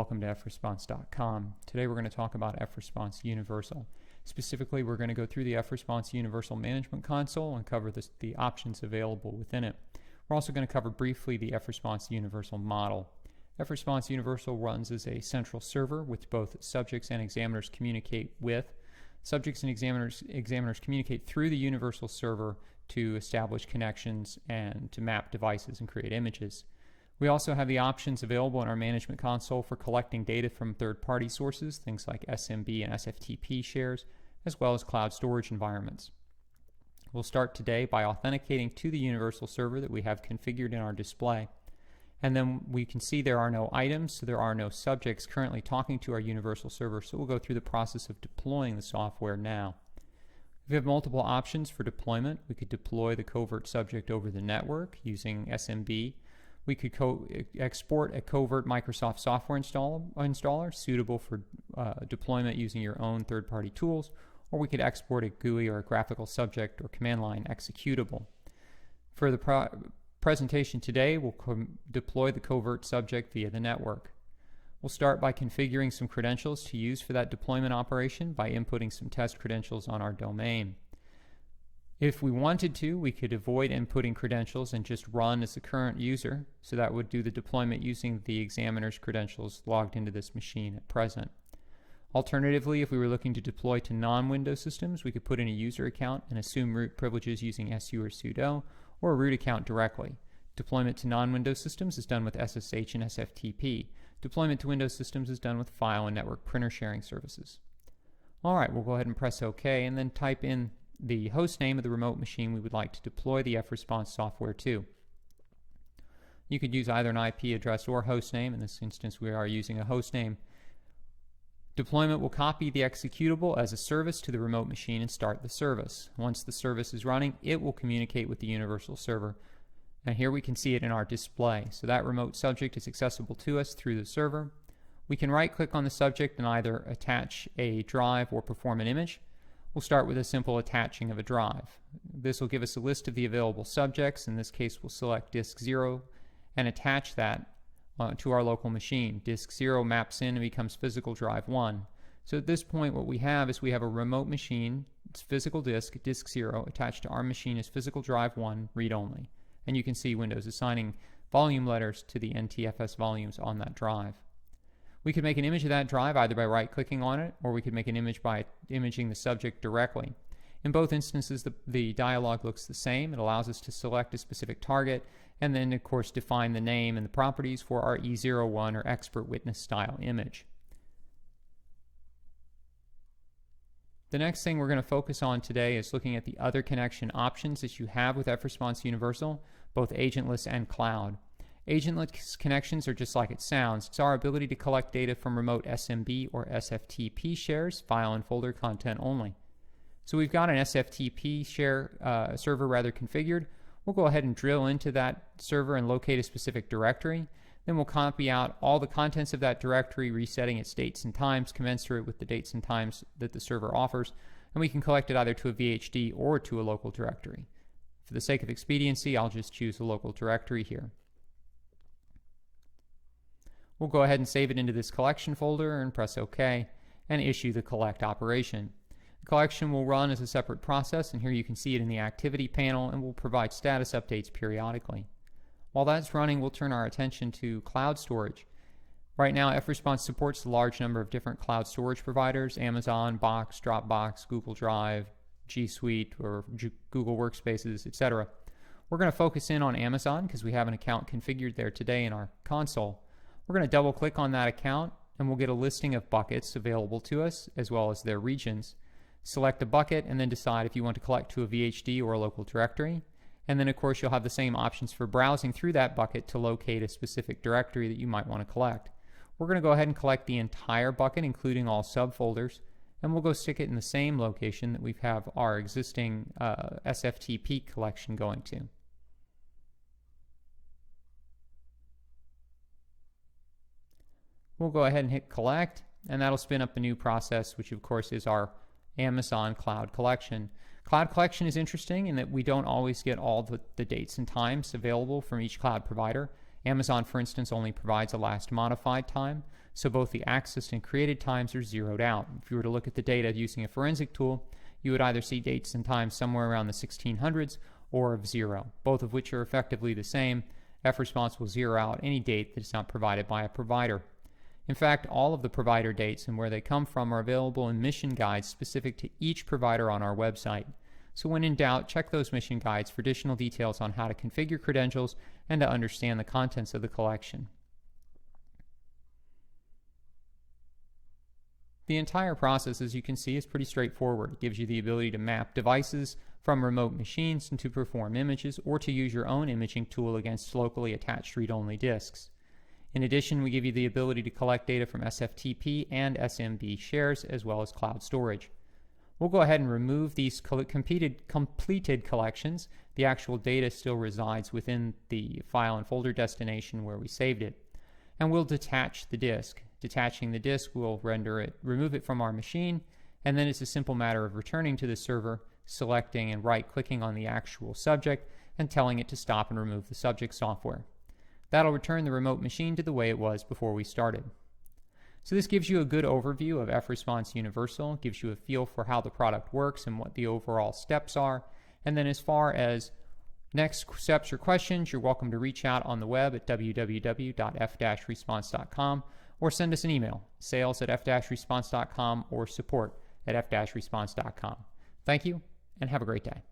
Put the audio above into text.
welcome to fresponse.com. Today we're going to talk about fresponse universal. Specifically, we're going to go through the fresponse universal management console and cover the options available within it. We're also going to cover briefly the fresponse universal model. fresponse universal runs as a central server which both subjects and examiners communicate with. Subjects and examiners communicate through the universal server to establish connections and to map devices and create images. We also have the options available in our management console for collecting data from third-party sources, things like SMB and SFTP shares, as well as cloud storage environments. We'll start today by authenticating to the universal server that we have configured in our display. And then we can see there are no items, so there are no subjects currently talking to our universal server, so we'll go through the process of deploying the software now. We have multiple options for deployment. We could deploy the covert subject over the network using SMB. We could export a covert Microsoft software installer suitable for deployment using your own third-party tools, or we could export a GUI or a graphical subject or command line executable. For the presentation today, we'll deploy the covert subject via the network. We'll start by configuring some credentials to use for that deployment operation by inputting some test credentials on our domain. If we wanted to, we could avoid inputting credentials and just run as the current user, so that would do the deployment using the examiner's credentials logged into this machine at present. Alternatively, if we were looking to deploy to non-Windows systems, we could put in a user account and assume root privileges using su or sudo, or a root account directly. Deployment to non-Windows systems is done with SSH and SFTP. Deployment to Windows systems is done with file and network printer sharing services. Alright, we'll go ahead and press OK and then type in the host name of the remote machine we would like to deploy the fresponse software to. You could use either an IP address or host name. In this instance, we are using a host name. Deployment will copy the executable as a service to the remote machine and start the service. Once the service is running, it will communicate with the universal server. And here we can see it in our display. So that remote subject is accessible to us through the server. We can right-click on the subject and either attach a drive or perform an image. We'll start with a simple attaching of a drive. This will give us a list of the available subjects. In this case, we'll select disk 0 and attach that to our local machine. Disk 0 maps in and becomes physical drive 1. So at this point, what we have is we have a remote machine, it's physical disk 0, attached to our machine as physical drive 1, read-only. And you can see Windows assigning volume letters to the NTFS volumes on that drive. We could make an image of that drive either by right-clicking on it, or we could make an image by imaging the subject directly. In both instances, the dialog looks the same. It allows us to select a specific target, and then, of course, define the name and the properties for our E01 or expert witness style image. The next thing we're going to focus on today is looking at the other connection options that you have with fresponse universal, both agentless and cloud. Agentless connections are just like it sounds. It's our ability to collect data from remote SMB or SFTP shares, file and folder content only. So we've got an SFTP server configured. We'll go ahead and drill into that server and locate a specific directory. Then we'll copy out all the contents of that directory, resetting its dates and times commensurate with the dates and times that the server offers, and we can collect it either to a VHD or to a local directory. For the sake of expediency, I'll just choose a local directory here. We'll go ahead and save it into this collection folder and press OK and issue the collect operation. The collection will run as a separate process, and here you can see it in the activity panel, and will provide status updates periodically. While that's running, we'll turn our attention to cloud storage. Right now, fresponse supports a large number of different cloud storage providers: Amazon, Box, Dropbox, Google Drive, G Suite, or Google Workspaces, etc. We're going to focus in on Amazon because we have an account configured there today in our console. We're going to double click on that account and we'll get a listing of buckets available to us as well as their regions. Select a bucket and then decide if you want to collect to a VHD or a local directory. And then of course you'll have the same options for browsing through that bucket to locate a specific directory that you might want to collect. We're going to go ahead and collect the entire bucket, including all subfolders, and we'll go stick it in the same location that we have our existing SFTP collection going to. We'll go ahead and hit collect, and that'll spin up a new process, which of course is our Amazon Cloud Collection. Cloud Collection is interesting in that we don't always get all the dates and times available from each cloud provider. Amazon, for instance, only provides a last modified time, so both the accessed and created times are zeroed out. If you were to look at the data using a forensic tool, you would either see dates and times somewhere around the 1600s or of 0, both of which are effectively the same. F-Response will zero out any date that is not provided by a provider. In fact, all of the provider dates and where they come from are available in mission guides specific to each provider on our website. So when in doubt, check those mission guides for additional details on how to configure credentials and to understand the contents of the collection. The entire process, as you can see, is pretty straightforward. It gives you the ability to map devices from remote machines and to perform images, or to use your own imaging tool against locally attached read-only disks. In addition, we give you the ability to collect data from SFTP and SMB shares, as well as cloud storage. We'll go ahead and remove these completed collections. The actual data still resides within the file and folder destination where we saved it. And we'll detach the disk. Detaching the disk will remove it from our machine, and then it's a simple matter of returning to the server, selecting and right-clicking on the actual subject, and telling it to stop and remove the subject software. That'll return the remote machine to the way it was before we started. So this gives you a good overview of F-Response Universal, gives you a feel for how the product works and what the overall steps are. And then as far as next steps or questions, you're welcome to reach out on the web at www.f-response.com or send us an email, sales@f-response.com or support@f-response.com. Thank you and have a great day.